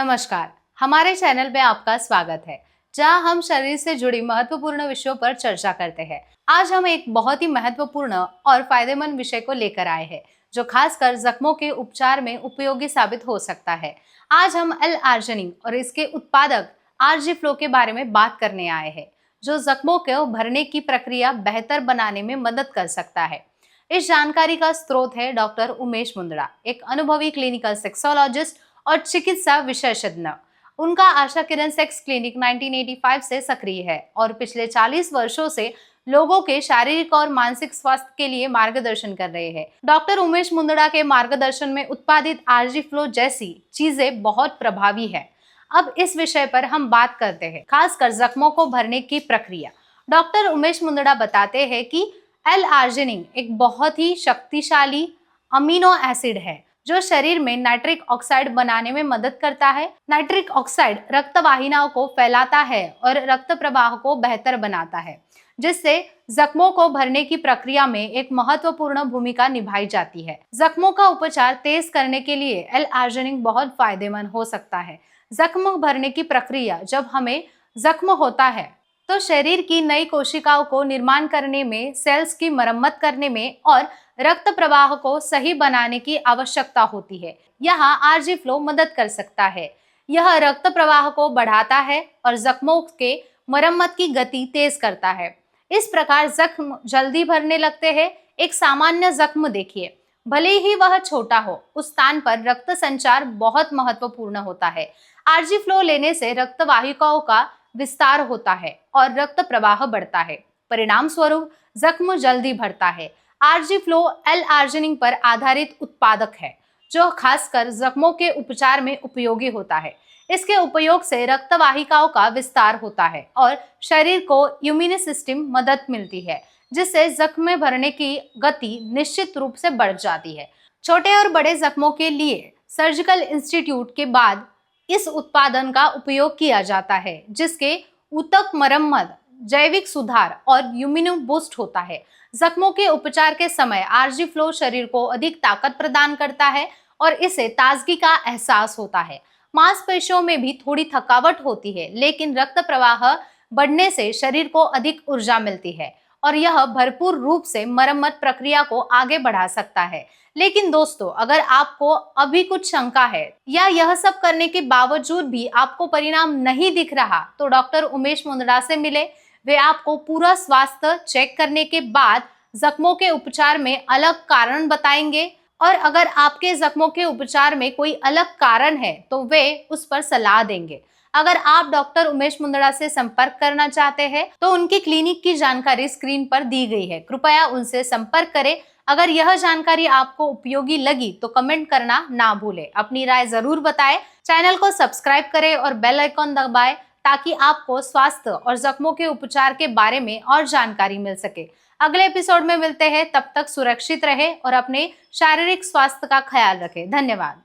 नमस्कार, हमारे चैनल में आपका स्वागत है, जहां हम शरीर से जुड़ी महत्वपूर्ण विषयों पर चर्चा करते हैं। आज हम एक बहुत ही महत्वपूर्ण और फायदेमंद विषय को लेकर आए हैं, जो खासकर जख्मों के उपचार में उपयोगी साबित हो सकता है। आज हम एल-आर्जिनिन और इसके उत्पादक आरजी-फ्लो के बारे में बात करने आए हैं, जो जख्मों को भरने की प्रक्रिया बेहतर बनाने में मदद कर सकता है। इस जानकारी का स्रोत है डॉक्टर उमेश मुंदड़ा, एक अनुभवी क्लिनिकल सेक्सोलॉजिस्ट और चिकित्सा विशेषज्ञ। उनका आशा किरण सेक्स क्लिनिक 1985 से सक्रिय है और पिछले 40 वर्षों से लोगों के शारीरिक और मानसिक स्वास्थ्य के लिए मार्गदर्शन कर रहे हैं। डॉक्टर उमेश मुंदड़ा के मार्गदर्शन में उत्पादित आरजी-फ्लो जैसी चीजें बहुत प्रभावी है। अब इस विषय पर हम बात करते हैं, खासकर जख्मों को भरने की प्रक्रिया। डॉक्टर उमेश मुंदड़ा बताते हैं कि एल-आर्जिनिन एक बहुत ही शक्तिशाली अमीनो एसिड है, जो शरीर में नाइट्रिक ऑक्साइड बनाने में मदद करता है। नाइट्रिक ऑक्साइड रक्त वाहिनियों को फैलाता है और रक्त प्रवाह को बेहतर बनाता है, जिससे जख्मों को भरने की प्रक्रिया में एक महत्वपूर्ण भूमिका निभाई जाती है। जख्मों का उपचार तेज करने के लिए एल-आर्जिनिन बहुत फायदेमंद हो सकता है। जख्म भरने की प्रक्रिया जब हमें जख्म होता है तो शरीर की नई कोशिकाओं को निर्माण करने में, सेल्स की मरम्मत करने में और रक्त प्रवाह को सही बनाने की आवश्यकता होती है। यहाँ आरजी-फ्लो मदद कर सकता है। यह रक्त प्रवाह को बढ़ाता है और जख्मों के मरम्मत की गति तेज करता है। इस प्रकार जख्म जल्दी भरने लगते हैं। एक सामान्य जख्म देखिए, भले ही वह छोटा हो, उस स्थान पर रक्त संचार बहुत महत्वपूर्ण होता है। आरजी-फ्लो लेने से रक्त वाहिकाओं का विस्तार होता है और रक्त प्रवाह बढ़ता है। परिणाम स्वरूप जख्म जल्दी भरता है। आरजी-फ्लो एल-आर्जिनिन पर आधारित उत्पादक है, जो खासकर जख्मों के उपचार में उपयोगी होता है। इसके उपयोग से रक्त वाहिकाओं का विस्तार होता है और शरीर को इम्यून सिस्टम मदद मिलती है, जिससे जख्म भरने की गति निश्चित रूप से बढ़ जाती है। छोटे और बड़े जख्मों के लिए सर्जिकल इंस्टीट्यूट के बाद इस उत्पादन का उपयोग किया जाता है, जिसके ऊतक मरम्मत, जैविक सुधार और इम्यून बूस्ट होता है। जख्मों के उपचार के समय आरजी-फ्लो शरीर को अधिक ताकत प्रदान करता है और इसे ताजगी का एहसास होता है। मांसपेशियों में भी थोड़ी थकावट होती है, लेकिन रक्त प्रवाह बढ़ने से शरीर को अधिक ऊर्जा मिलती है और यह भरपूर रूप से मरम्मत प्रक्रिया को आगे बढ़ा सकता है। लेकिन दोस्तों, अगर आपको अभी कुछ शंका है या यह सब करने के बावजूद भी आपको परिणाम नहीं दिख रहा, तो डॉक्टर उमेश मुंदड़ा से मिले। वे आपको पूरा स्वास्थ्य चेक करने के बाद जख्मों के उपचार में अलग कारण बताएंगे और अगर आपके जख्मों के उपचार में कोई अलग कारण है तो वे उस पर सलाह देंगे। अगर आप डॉक्टर उमेश मुंदड़ा से संपर्क करना चाहते हैं तो उनकी क्लिनिक की जानकारी स्क्रीन पर दी गई है, कृपया उनसे संपर्क करें। अगर यह जानकारी आपको उपयोगी लगी तो कमेंट करना ना भूलें। अपनी राय जरूर बताएं। चैनल को सब्सक्राइब करें और बेल आइकॉन दबाएं, ताकि आपको स्वास्थ्य और जख्मों के उपचार के बारे में और जानकारी मिल सके। अगले एपिसोड में मिलते हैं, तब तक सुरक्षित रहें और अपने शारीरिक स्वास्थ्य का ख्याल रखें। धन्यवाद।